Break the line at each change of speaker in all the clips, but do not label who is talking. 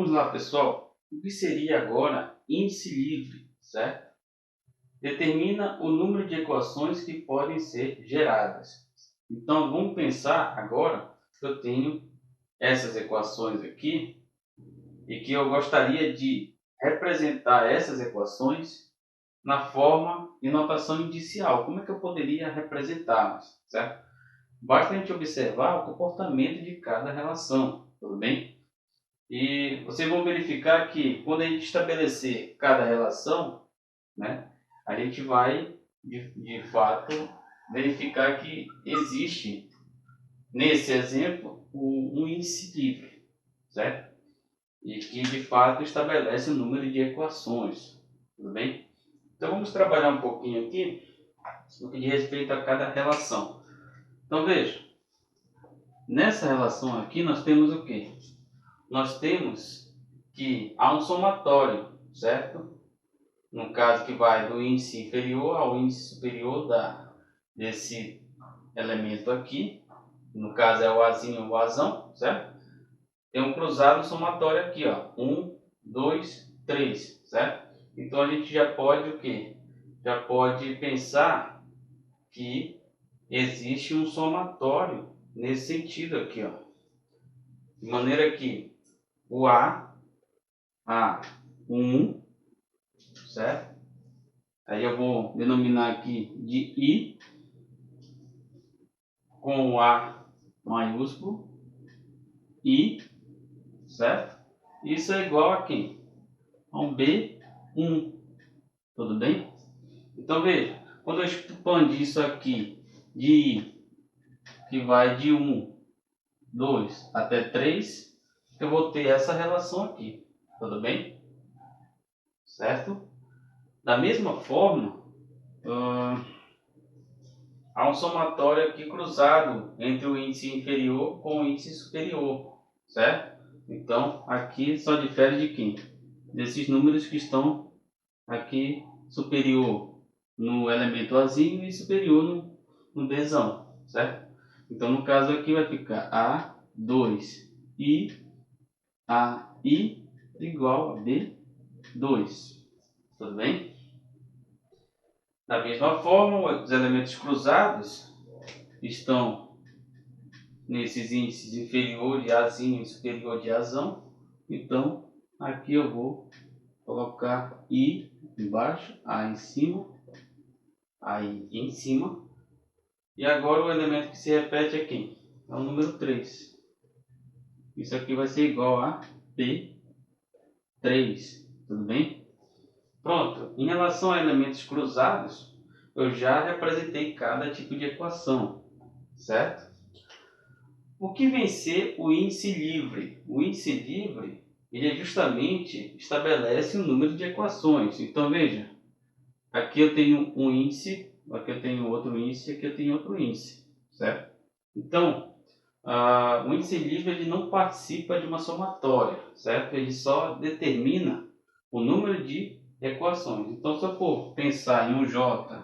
vamos lá, pessoal. O que seria agora índice livre, certo? Determina o número de equações que podem ser geradas. Então, vamos pensar agora que eu tenho essas equações aqui e que eu gostaria de representar essas equações na forma de notação indicial. Como é que eu poderia representá-las, certo? Basta a gente observar o comportamento de cada relação, tudo bem? E vocês vão verificar que quando a gente estabelecer cada relação, né, a gente vai, de fato, verificar que existe, nesse exemplo, um índice livre, certo? E que, de fato, estabelece o número de equações, tudo bem? Então, vamos trabalhar um pouquinho aqui no que diz respeito a cada relação. Então, veja, nessa relação aqui nós temos o quê? Nós temos que há um somatório, certo? No caso que vai do índice inferior ao índice superior desse elemento aqui. No caso é o Azinho ou o Azão, certo? Tem um cruzado somatório aqui, ó. 1, 2, 3, certo? Então a gente já pode o quê? Já pode pensar que existe um somatório nesse sentido aqui, ó. De maneira que o A1, certo? Aí eu vou denominar aqui de I com o A maiúsculo, I, certo? Isso é igual a quem? A um B1, tudo bem? Então veja, quando eu expandir isso aqui de I, que vai de 1, 2 até 3, eu vou ter essa relação aqui, tudo bem? Certo? Da mesma forma, há um somatório aqui cruzado entre o índice inferior com o índice superior, certo? Então, aqui só difere de quem? Desses números que estão aqui superior no elemento Azinho e superior no Bzão, certo? Então, no caso aqui vai ficar A2i igual a B2, tudo bem? Da mesma forma, os elementos cruzados estão nesses índices inferior de Azinho e superior de Azão. Então, aqui eu vou colocar I embaixo, A em cima, I em cima. E agora o elemento que se repete é quem? É o número 3. Isso aqui vai ser igual a P3, tudo bem? Pronto, em relação a elementos cruzados, eu já representei cada tipo de equação, certo? O que vem ser o índice livre? O índice livre, ele justamente estabelece um número de equações. Então veja, aqui eu tenho um índice, aqui eu tenho outro índice, aqui eu tenho outro índice, certo? Então, o índice livre ele não participa de uma somatória, certo? Ele só determina o número de equações. Então, se eu for pensar em um J,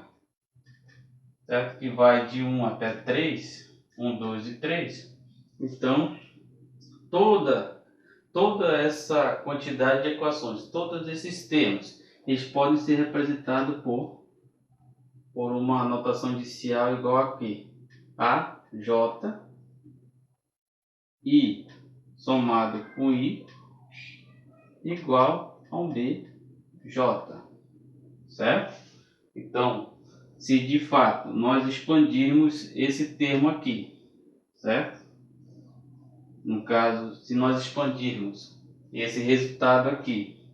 certo? Que vai de 1 até 3, 1, 2 e 3, então toda essa quantidade de equações, todos esses termos, eles podem ser representados por uma notação indicial igual aqui. A, J, I somado com I igual a um B, J, certo? Então, se de fato nós expandirmos esse termo aqui, certo? No caso, se nós expandirmos esse resultado aqui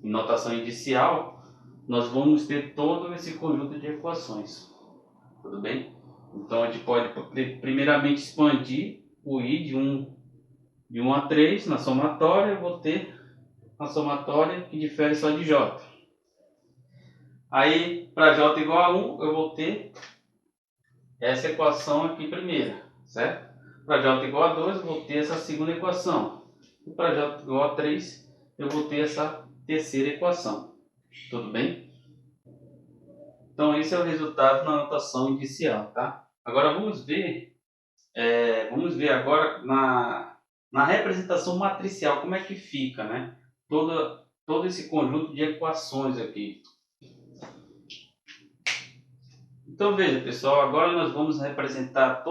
em notação indicial, nós vamos ter todo esse conjunto de equações, tudo bem? Então a gente pode primeiramente expandir o I de 1 a 3 na somatória, eu vou ter a somatória que difere só de J. Aí, para J igual a 1, eu vou ter essa equação aqui primeira, certo? Para J igual a 2, eu vou ter essa segunda equação. E para J igual a 3, eu vou ter essa terceira equação. Tudo bem? Então, esse é o resultado na notação inicial, tá? Agora, vamos ver agora Na representação matricial, como é que fica, né? Todo esse conjunto de equações aqui. Então veja, pessoal, agora nós vamos representar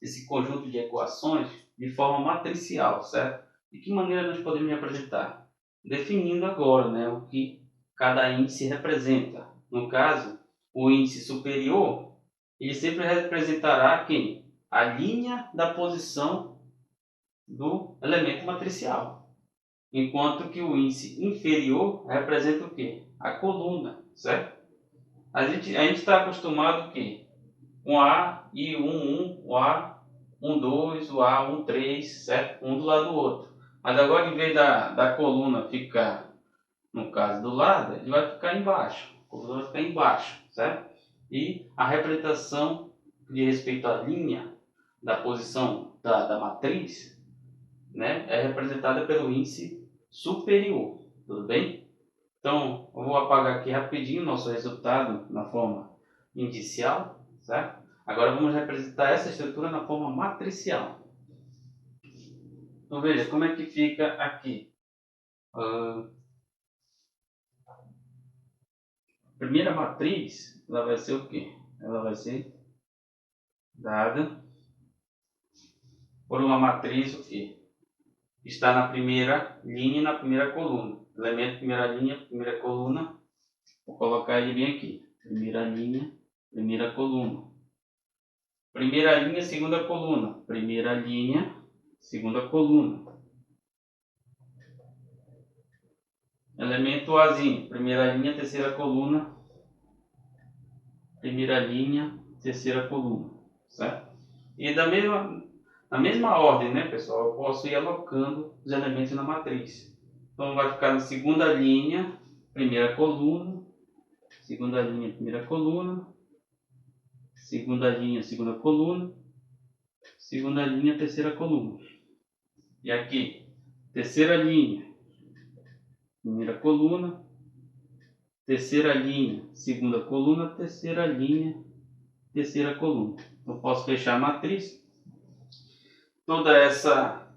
esse conjunto de equações de forma matricial, certo? De que maneira nós podemos representar? Definindo agora, né, o que cada índice representa. No caso, o índice superior, ele sempre representará quem? A linha da posição do elemento matricial. Enquanto que o índice inferior representa o quê? A coluna, certo? A gente está acostumado o quê? Um A e o A, 2, o A, 3, certo? Um do lado do outro. Mas agora, em vez da coluna ficar, no caso, do lado, ele vai ficar embaixo. A coluna vai ficar embaixo, certo? E a representação de respeito à linha da posição da matriz, né, é representada pelo índice superior, tudo bem? Então, eu vou apagar aqui rapidinho o nosso resultado na forma indicial, certo? Agora vamos representar essa estrutura na forma matricial. Então veja como é que fica aqui. A primeira matriz, ela vai ser o quê? Ela vai ser dada por uma matriz o quê? Está na primeira linha e na primeira coluna. Elemento primeira linha, primeira coluna. Vou colocar ele bem aqui. Primeira linha, primeira coluna. Primeira linha, segunda coluna. Primeira linha, segunda coluna. Elemento Azinho. Primeira linha, terceira coluna. Primeira linha, terceira coluna. Certo? E na mesma ordem, né, pessoal? Eu posso ir alocando os elementos na matriz. Então vai ficar na segunda linha, primeira coluna. Segunda linha, primeira coluna. Segunda linha, segunda coluna. Segunda linha, terceira coluna. E aqui, terceira linha, primeira coluna, terceira linha, segunda coluna, terceira linha, terceira coluna. Eu posso fechar a matriz. Toda essa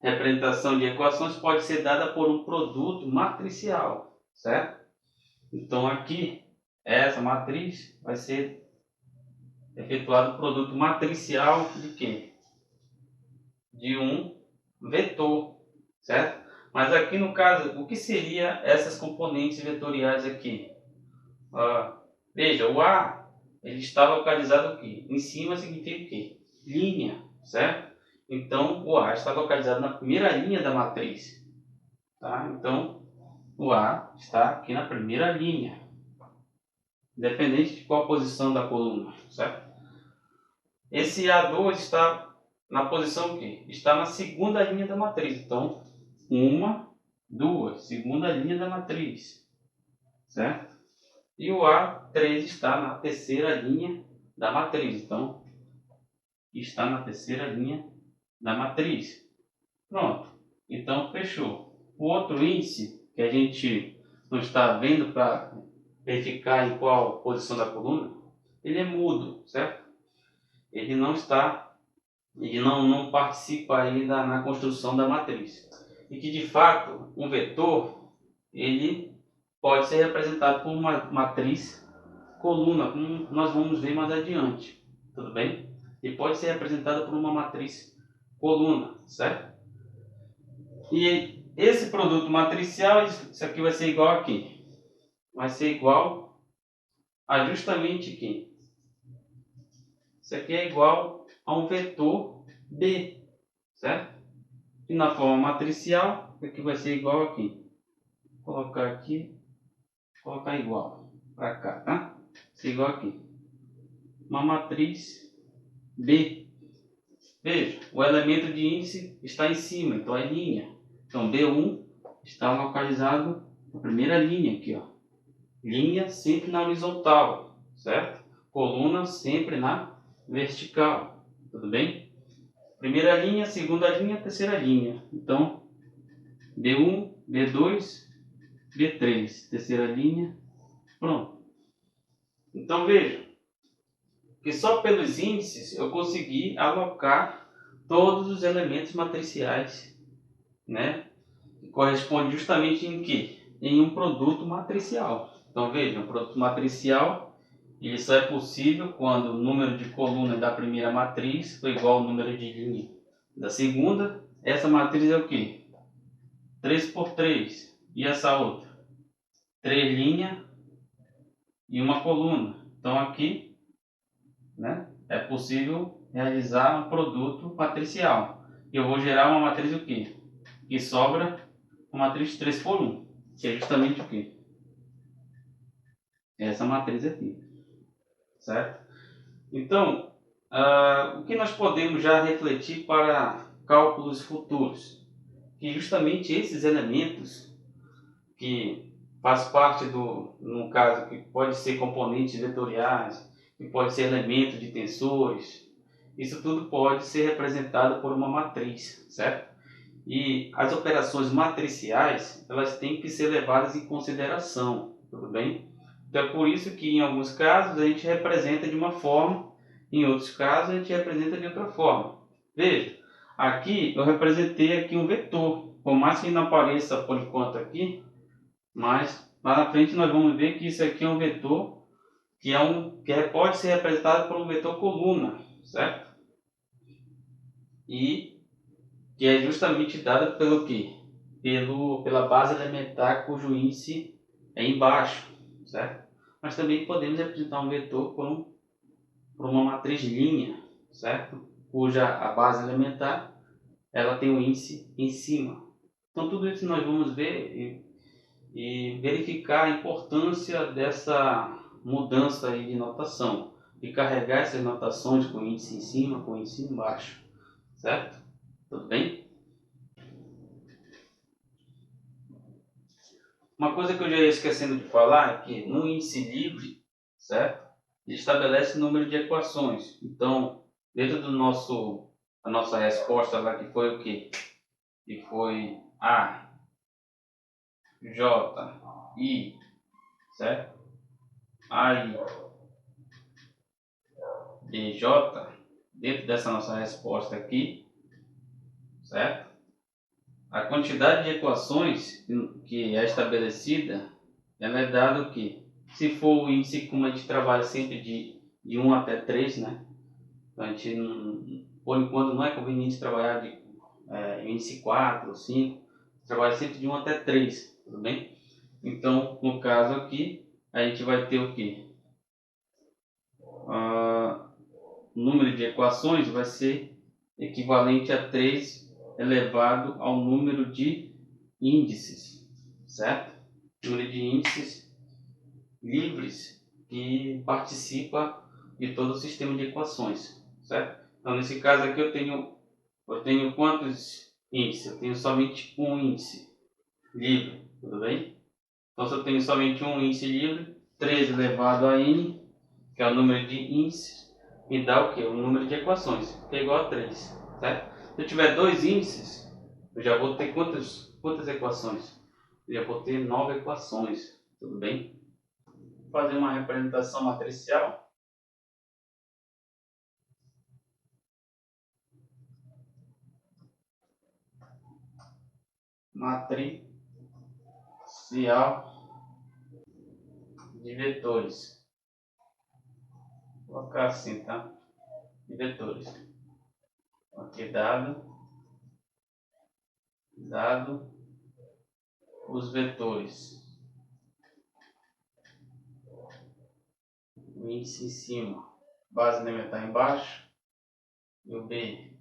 representação de equações pode ser dada por um produto matricial, certo? Então aqui, essa matriz vai ser efetuado o produto matricial de quê? De um vetor, certo? Mas aqui no caso, o que seria essas componentes vetoriais aqui? Veja, o A ele está localizado aqui. Em cima significa o quê? Linha, certo? Então o A está localizado na primeira linha da matriz. Tá? Então o A está aqui na primeira linha, independente de qual posição da coluna, certo? Esse A2 está na posição que está na segunda linha da matriz. Então, uma, duas, segunda linha da matriz, certo? E o A3 está na terceira linha da matriz. Então, está na terceira linha da matriz. Pronto. Então, fechou. O outro índice que a gente não está vendo para verificar em qual posição da coluna, ele é mudo, certo? Ele não participa aí na construção da matriz. E que de fato um vetor ele pode ser representado por uma matriz coluna, como nós vamos ver mais adiante, tudo bem? Ele pode ser representado por uma matriz coluna, certo? E esse produto matricial, isso aqui vai ser igual a quê? Vai ser igual a justamente quem? Isso aqui é igual a um vetor B, certo? E na forma matricial, aqui vai ser igual aqui. Vou colocar aqui, colocar igual para cá, tá? Ser igual aqui. Uma matriz B. Veja, o elemento de índice está em cima, então é linha. Então B1 está localizado na primeira linha aqui, ó. Linha sempre na horizontal, certo? Coluna sempre na vertical, tudo bem? Primeira linha, segunda linha, terceira linha. Então, B1, B2, B3, terceira linha, pronto. Então veja que só pelos índices eu consegui alocar todos os elementos matriciais, né? Que corresponde justamente em quê? Em um produto matricial. Então veja, um produto matricial, ele só é possível quando o número de colunas da primeira matriz for igual ao número de linha da segunda. Essa matriz é o quê? 3 por 3. E essa outra? 3 linhas e uma coluna. Então aqui, né, é possível realizar um produto matricial. E eu vou gerar uma matriz o quê? Que sobra uma matriz 3 por 1. Que é justamente o quê? Essa matriz aqui. Certo? Então, o que nós podemos já refletir para cálculos futuros? Que justamente esses elementos que faz parte no caso, que pode ser componentes vetoriais, que pode ser elemento de tensores, isso tudo pode ser representado por uma matriz, certo? E as operações matriciais, elas têm que ser levadas em consideração, tudo bem? Então é por isso que em alguns casos a gente representa de uma forma, em outros casos a gente representa de outra forma. Veja, aqui eu representei aqui um vetor, por mais que não apareça por enquanto aqui, mas lá na frente nós vamos ver que isso aqui é um vetor pode ser representado por um vetor coluna, certo? E que é justamente dada pelo quê? Pela base elementar cujo índice é embaixo, certo? Mas também podemos representar um vetor por uma matriz linha, certo? Cuja a base elementar ela tem um índice em cima. Então tudo isso nós vamos ver e verificar a importância dessa mudança aí de notação, de carregar essas notações com índice em cima, com índice embaixo, certo? Tudo bem? Uma coisa que eu já ia esquecendo de falar é que no índice livre, certo? Ele estabelece o número de equações. Então, dentro a nossa resposta lá que foi o quê? Que foi A, J, I, certo? A, I, B, J, dentro dessa nossa resposta aqui, certo? A quantidade de equações que é estabelecida, ela é dada o quê? Se for o índice, como a gente trabalha sempre de 1 até 3, né? Então, a gente, por enquanto, não é conveniente trabalhar de índice 4 ou 5, trabalha sempre de 1 até 3, tudo bem? Então, no caso aqui, a gente vai ter o quê? O número de equações vai ser equivalente a 3 elevado ao número de índices, certo? Número de índices livres que participa de todo o sistema de equações, certo? Então, nesse caso aqui eu tenho quantos índices? Eu tenho somente um índice livre, tudo bem? Então, se eu tenho somente um índice livre, 3 elevado a n, que é o número de índices, me dá o quê? O número de equações, que é igual a 3, certo? Se eu tiver dois índices, eu já vou ter quantas equações? Eu já vou ter 9 equações, tudo bem? Vou fazer uma representação matricial. Matricial de vetores. Vou colocar assim, tá? De vetores. Aqui dado os vetores. O índice em cima, base elementar embaixo, e o B.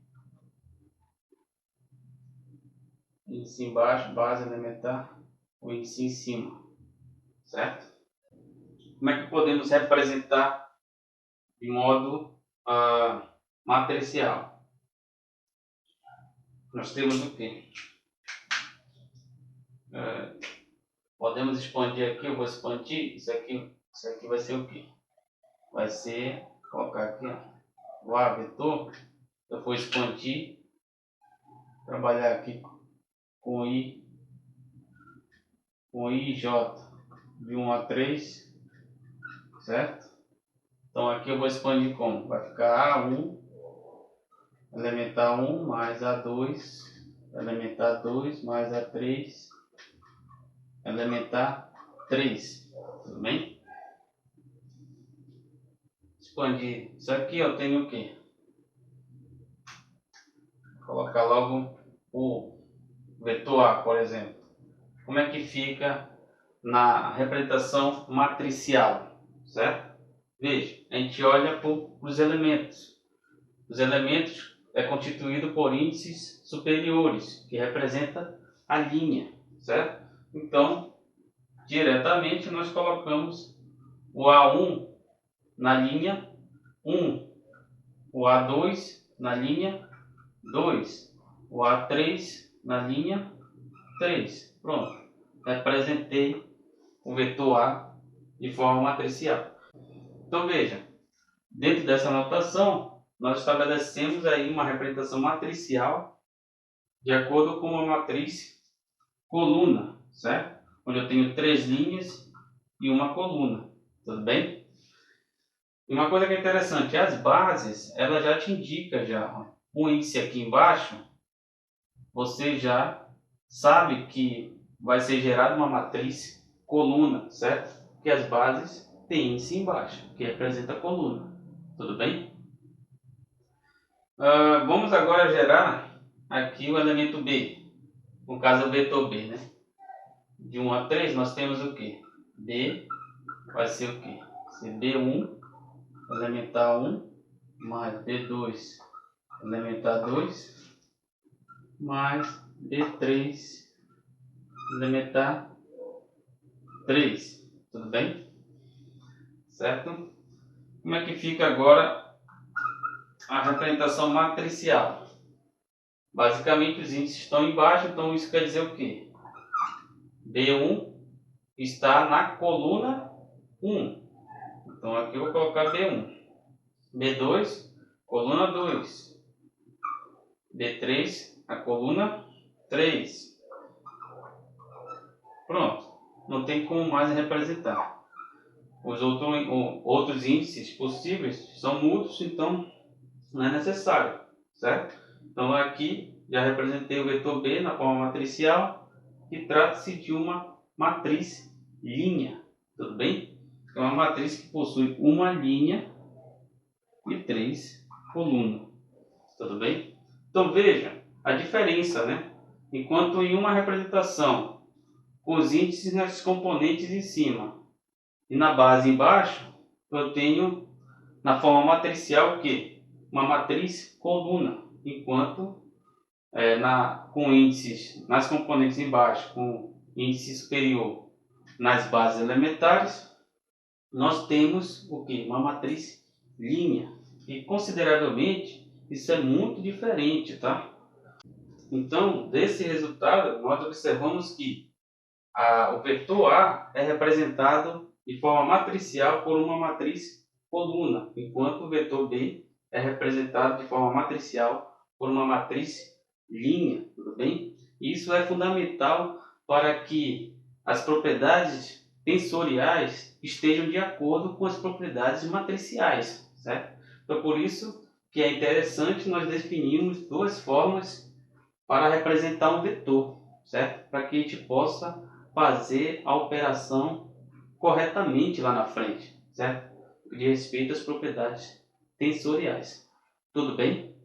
Índice embaixo, base elementar, o índice em cima, certo? Como é que podemos representar de modo matricial? Nós temos o quê? Podemos expandir aqui, eu vou expandir, isso aqui vai ser o quê? Vai ser, vou colocar aqui, ó, o A vetor, eu vou expandir, trabalhar aqui com I e J, de 1 a 3, certo? Então aqui eu vou expandir como? Vai ficar A1 elementar 1 mais A2, elementar 2 mais A3, elementar 3. Tudo bem? Expandir isso aqui, eu tenho o quê? Vou colocar logo o vetor A, por exemplo. Como é que fica na representação matricial, certo? Veja, a gente olha para os elementos. Os elementos é constituído por índices superiores, que representa a linha, certo? Então, diretamente nós colocamos o A1 na linha 1, o A2 na linha 2, o A3 na linha 3. Pronto, representei o vetor A de forma matricial. Então veja, dentro dessa notação, nós estabelecemos aí uma representação matricial de acordo com uma matriz coluna, certo? Onde eu tenho 3 linhas e uma coluna, tudo bem? E uma coisa que é interessante, as bases, ela já te indica já, o índice aqui embaixo, você já sabe que vai ser gerada uma matriz coluna, certo? Porque as bases têm índice embaixo, que representa a coluna, tudo bem? Vamos agora gerar aqui o elemento B, no caso o vetor B, né? De 1 a 3 nós temos o que? B vai ser o que? Ser B1 elementar 1 mais B2 elementar 2 mais B3 elementar 3. Tudo bem? Certo? Como é que fica agora a representação matricial? Basicamente os índices estão embaixo, então isso quer dizer o quê? B1 está na coluna 1. Então aqui eu vou colocar B1. B2, coluna 2. B3, a coluna 3. Pronto. Não tem como mais representar. Os outros índices possíveis são mudos, então não é necessário, certo? Então aqui já representei o vetor B na forma matricial, que trata-se de uma matriz linha, tudo bem? É uma matriz que possui uma linha e 3 colunas, tudo bem? Então veja a diferença, né? Enquanto em uma representação, os índices nas componentes em cima e na base embaixo, eu tenho na forma matricial o quê? Uma matriz coluna, enquanto com índices nas componentes embaixo, com índice superior nas bases elementares, nós temos o quê? Uma matriz linha. E consideravelmente isso é muito diferente, tá? Então, desse resultado, nós observamos que o vetor A é representado de forma matricial por uma matriz coluna, enquanto o vetor B é representado de forma matricial por uma matriz linha, tudo bem? Isso é fundamental para que as propriedades tensoriais estejam de acordo com as propriedades matriciais, certo? Então, por isso que é interessante nós definirmos duas formas para representar um vetor, certo? Para que a gente possa fazer a operação corretamente lá na frente, certo? De respeito às propriedades tensoriais. Tudo bem?